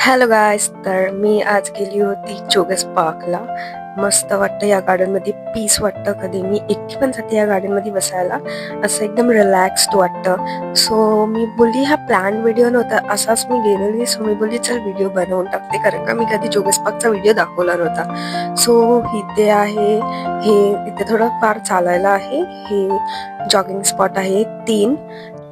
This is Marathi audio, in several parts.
हॅलो गायस, तर मी आज गेली होती जोगेस पार्कला. मस्त वाटतं या गार्डन मध्ये, पीस वाटतं. कधी मी एकटी पण जाते या गार्डन मध्ये बसायला, असं एकदम रिलॅक्स्ड वाटतं. सो मी बोलली हा प्लॅन व्हिडिओ नव्हता, असाच मी गेलेली. सो मी बोलली चल व्हिडिओ बनवून टाकते, कारण का मी कधी जोगेस पार्कचा व्हिडिओ दाखवला नव्हता. सो इथे आहे, हे इथे थोडं फार चालायला आहे. हे जॉगिंग स्पॉट आहे 3.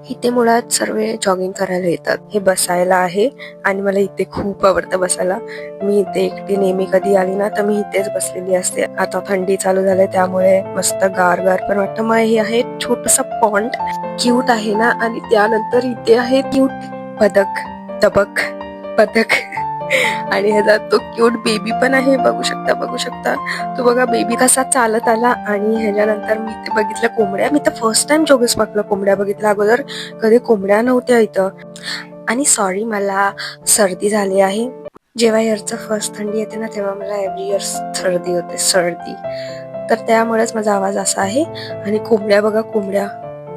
इथे मुळात सर्व जॉगिंग करायला येतात. हे बसायला आहे आणि मला इथे खूप आवडतं बसायला. मी इथे एकटी नेहमी कधी आली ना तर मी इथेच बसलेली असते. आता थंडी चालू झाली त्यामुळे मस्त गार गार पण वाटतं. मग हे आहे छोटस पॉन्ड, क्यूट आहे ना. आणि त्यानंतर इथे आहे क्यूट बदक, तबक बदक आणि ह्याचा तो क्यूट बेबी पण आहे. बघू शकता तो बघा बेबी कसा चालत आला. आणि ह्याच्यानंतर मी इथे बघितलं कोंबड्या. मी तर फर्स्ट टाइम जोगेस पार्कला कोंबड्या बघितल्या, अगोदर कधी कोंबड्या नव्हत्या इथं. आणि सॉरी, मला सर्दी झाली आहे. जेव्हा इयरचं फर्स्ट थंडी येते ना तेव्हा मला एव्हरी इयर सर्दी होते, सर्दी. तर त्यामुळेच माझा आवाज असा आहे. आणि कोंबड्या बघा, कोंबड्या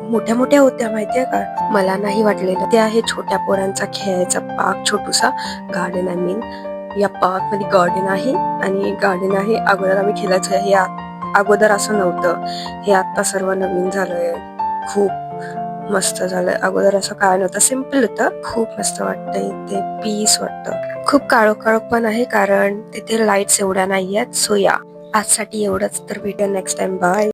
मोठ्या मोठ्या होत्या, माहितीये का. मला नाही वाटलेलं. ते आहे छोट्या पोरांचा खेळायचा पार्क, छोटूसा गार्डन. आय मीन या पार्क मध्ये गार्डन आहे आणि गार्डन आहे. अगोदर आम्ही खेळायचो, हे अगोदर असं नव्हतं. हे आता सर्व नवीन झालंय, खूप मस्त झालंय. अगोदर असं काय नव्हतं, सिम्पल होतं. खूप मस्त वाटतं इथे, पीस वाटतं. खूप काळोख पण आहे कारण तिथे लाईट्स एवढ्या नाही आहेत. सो या आजसाठी एवढंच. तर भेटूया नेक्स्ट टाइम. बाय.